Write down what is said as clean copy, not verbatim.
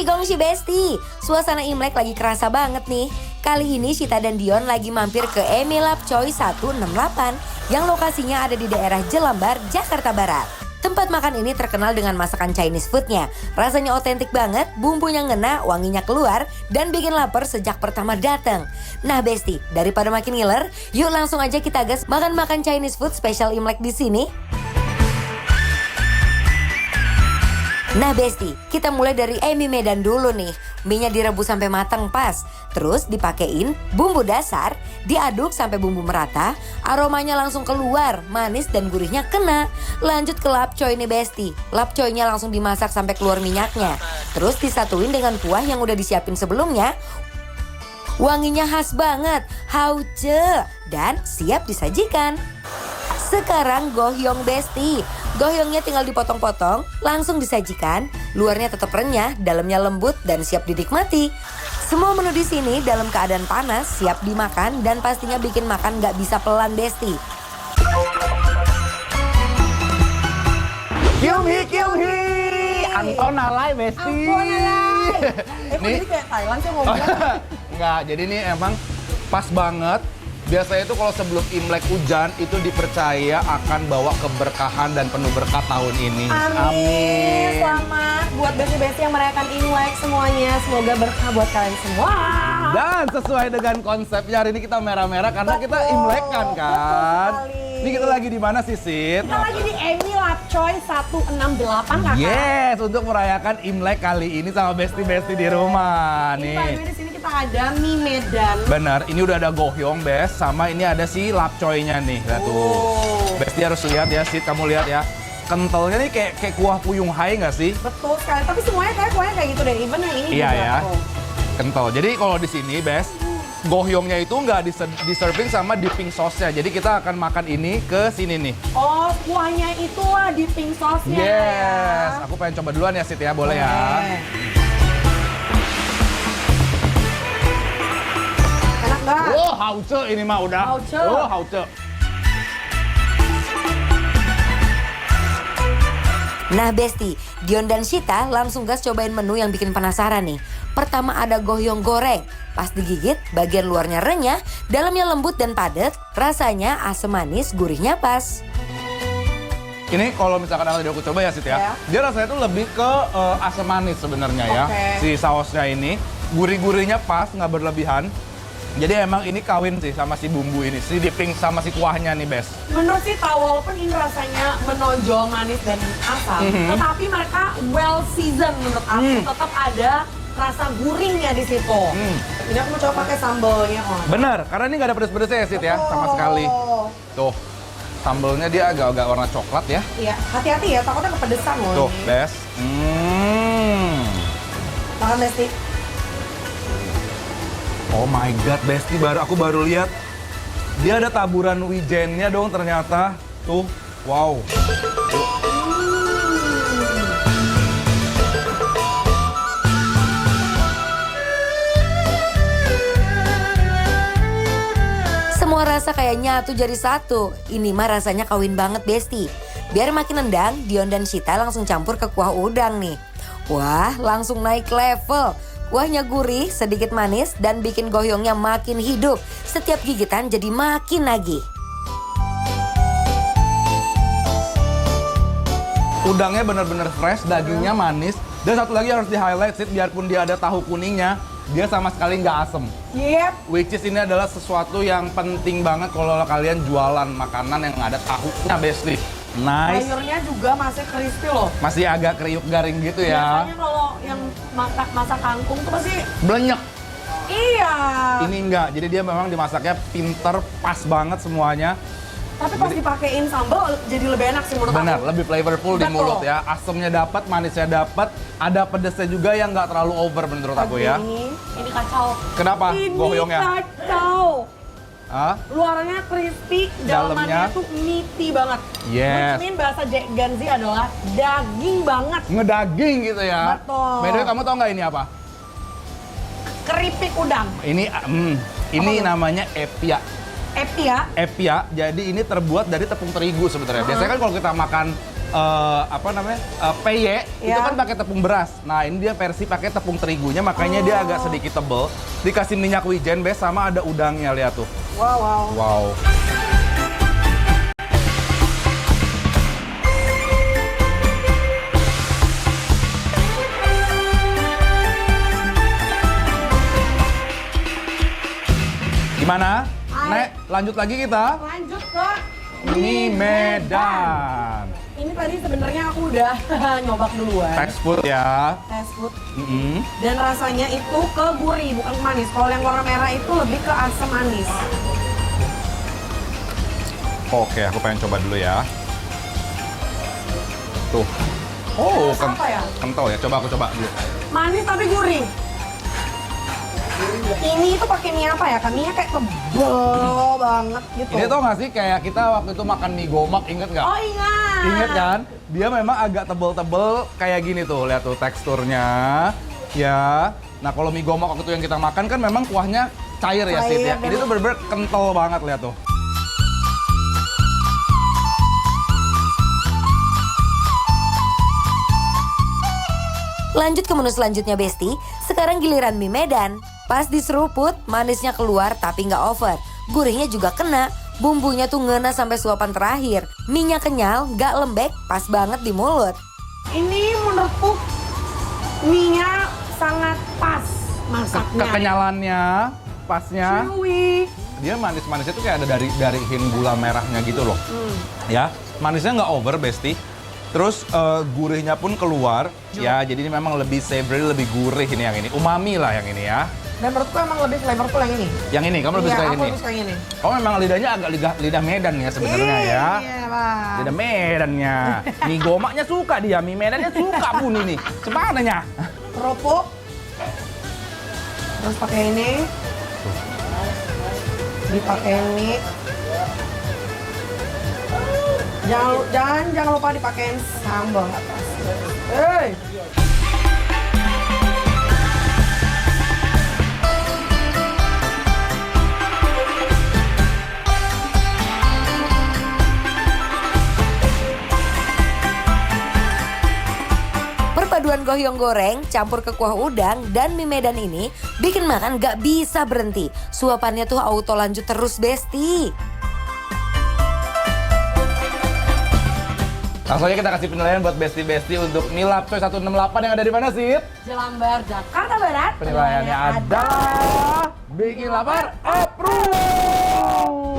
Gongsi Besti, suasana Imlek lagi kerasa banget nih. Kali ini Syita dan Dion lagi mampir ke Emi Lapcoy 168 yang lokasinya ada di daerah Jelambar, Jakarta Barat. Tempat makan ini terkenal dengan masakan Chinese foodnya. Rasanya otentik banget, bumbunya ngena, wanginya keluar, dan bikin lapar sejak pertama datang. Nah Besti, daripada makin ngiler, yuk langsung aja kita gas makan-makan Chinese food spesial Imlek di sini. Nah Besti, kita mulai dari Emi Medan dulu nih. Mie-nya direbus sampai matang pas. Terus dipakein bumbu dasar, diaduk sampai bumbu merata. Aromanya langsung keluar, manis dan gurihnya kena. Lanjut ke lapcoy nih Besti. Lapcoynya langsung dimasak sampai keluar minyaknya. Terus disatuin dengan kuah yang udah disiapin sebelumnya. Wanginya khas banget, hauce, dan siap disajikan. Sekarang gohyong Besti. Gohyongnya tinggal dipotong-potong, langsung disajikan. Luarnya tetap renyah, dalamnya lembut dan siap dinikmati. Semua menu di sini dalam keadaan panas, siap dimakan dan pastinya bikin makan nggak bisa pelan Besti. Kyunghi, Anton alay Besti. Kok jadi kayak Thailand sih ngomongnya? Enggak, jadi ini emang pas banget. Biasanya itu kalau sebelum Imlek hujan itu dipercaya akan bawa keberkahan dan penuh berkah tahun ini. Amin. Selamat buat besti-besti yang merayakan Imlek semuanya. Semoga berkah buat kalian semua. Dan sesuai dengan konsepnya hari ini kita merah-merah karena kita Imlekan kan. Ini kita lagi di mana sih, Sid? Kita lagi di Emi Lapcoy 168 kakak. Yes, untuk merayakan Imlek kali ini sama besti-besti di rumah nih. Di sini kita ada mie Medan. Bener, ini udah ada gohyong Bes, sama ini ada si lapcoynya nih. Lihat tuh. Besti harus lihat ya, Sid, kamu lihat ya. Kentalnya nih kayak kuah puyung hai nggak sih? Betul sekali, tapi semuanya kuahnya kayak gitu deh. Even yang ini Iya juga. ya. Kental. Jadi kalau di sini Bes, gohyongnya itu nggak diserving sama dipping sauce-nya. Jadi kita akan makan ini ke sini nih. Oh, kuahnya itulah dipping sauce-nya Yes, ya. aku pengen coba duluan ya Sid ya, boleh ya? Enak nggak? Oh, hauce ini mah udah. Hauce. Oh, hauce. Nah Besti, Dion dan Syita langsung gas cobain menu yang bikin penasaran nih. Pertama ada gohyong goreng. Pas digigit, bagian luarnya renyah, dalamnya lembut dan padat. Rasanya asam manis, gurihnya pas. Ini kalau misalkan aku coba ya Sid ya. Dia rasanya tuh lebih ke asam manis sebenarnya ya. Si sausnya ini. Gurih-gurihnya pas, nggak berlebihan. Jadi emang ini kawin sih sama si bumbu ini, si dipping sama si kuahnya nih Bes. Menurut Sita, walaupun ini rasanya menonjol manis dan asam, tetapi mereka well seasoned menurut aku. Tetap ada rasa gurihnya di situ. Ini aku mau coba pakai sambalnya kok. Bener, karena ini nggak ada pedes-pedesnya ya Sid ya, sama sekali. Tuh, sambalnya dia agak-agak warna coklat ya. Iya, hati-hati ya, takutnya kepedesan loh. Tuh, ini. Bes. Makan Besti. Oh my god, Besti, aku baru lihat. Dia ada taburan wijennya dong ternyata. Tuh, wow. Semua rasa kayak nyatu jadi satu. Ini mah rasanya kawin banget Besti. Biar makin nendang, Dion dan Syita langsung campur ke kuah udang nih. Wah, langsung naik level. Kuahnya gurih, sedikit manis, dan bikin gohyongnya makin hidup. Setiap gigitan jadi makin nagih. Udangnya bener-bener fresh, dagingnya manis. Dan satu lagi harus di-highlight Sid, biarpun dia ada tahu kuningnya, dia sama sekali nggak asem. Yep. Which is ini adalah sesuatu yang penting banget kalau kalian jualan makanan yang ada tahunya, Besti. Nice. Sayurnya juga masih crispy loh. Masih agak kriuk garing gitu ya. Biasanya kalau yang masak kangkung tuh pasti Blenyek. iya. Ini enggak, jadi dia memang dimasaknya pinter, pas banget semuanya. Tapi pas dipakein sambal jadi lebih enak sih menurut Benar, aku. lebih flavorful di Betul. mulut ya. Asemnya dapat, manisnya dapat, ada pedesnya juga yang nggak terlalu over menurut aku ya. Ini kacau. Kenapa? Ini Gohyongnya? kacau. Hah? Luarnya crispy, dalamnya tuh meaty banget. Yes. Mungkin bahasa Gen Z adalah daging banget. Ngedaging gitu ya. Betul. By the way, kamu tau nggak ini apa? Keripik udang. Ini namanya epia. Epia. Epia, jadi ini terbuat dari tepung terigu sebenarnya. Biasanya kan kalau kita makan apa namanya peye itu kan pakai tepung beras. Nah ini dia versi pakai tepung terigunya, makanya dia agak sedikit tebel. Dikasih minyak wijen bes sama ada udangnya, lihat tuh. Wow. Gimana? Nek, lanjut lagi kita. Lanjut ke Mie Medan. Ini tadi sebenarnya aku udah nyobak duluan. Fast food ya. Fast food. Mm-mm. Dan rasanya itu ke gurih, bukan ke manis. Kalau yang warna merah itu lebih ke asam manis. Oke, aku pengen coba dulu ya. Tuh. Oh, Rasa apa ya? kental ya. Coba aku coba dulu. Manis tapi gurih. Ini itu pakai mie apa ya? Mie-nya kayak tebel banget gitu. Ini tau gak sih kayak kita waktu itu makan mie gomak, inget nggak? Oh ingat. Ingat kan? Dia memang agak tebel-tebel kayak gini tuh, lihat tuh teksturnya. Ya. Nah kalau mie gomak waktu itu yang kita makan kan memang kuahnya cair ya, Sid ya. Ini tuh bener-bener kental banget, lihat tuh. Lanjut ke menu selanjutnya Besti, sekarang giliran mie Medan. Pas diseruput, manisnya keluar tapi nggak over. Gurihnya juga kena, bumbunya tuh ngena sampai suapan terakhir. Mie-nya kenyal, nggak lembek, pas banget di mulut. Ini menurutku mie-nya sangat pas masaknya. Kekenyalannya, pasnya. Chewy. Dia manis-manisnya tuh kayak ada dari hin gula merahnya gitu loh. Ya, manisnya nggak over, Besti. Terus gurihnya pun keluar. Ya, jadi ini memang lebih savory, lebih gurih ini yang ini. Umami lah yang ini ya. Dan menurutku emang lebih flavorful yang ini. Yang ini, kamu lebih suka yang Aku ini? lebih suka yang ini. Oh memang lidahnya agak lidah Medan ya sebenarnya ya. Iya, Pak. Lidah Medannya. Mie gomaknya suka dia, mie Medannya suka Bun ini. Sebenarnya. Kerupuk. Terus pakai ini. Dipakai ini. Jangan lupa dipakein sambal atas. Hey. Perpaduan gohyong goreng campur ke kuah udang dan mie Medan ini bikin makan gak bisa berhenti. Suapannya tuh auto lanjut terus Besti. Langsung aja kita kasih penilaian buat Besti-Besti untuk mie Lapcoy 168 yang ada di mana sih? Jelambar, Jakarta Barat. Penilaiannya adalah bikin lapar approve.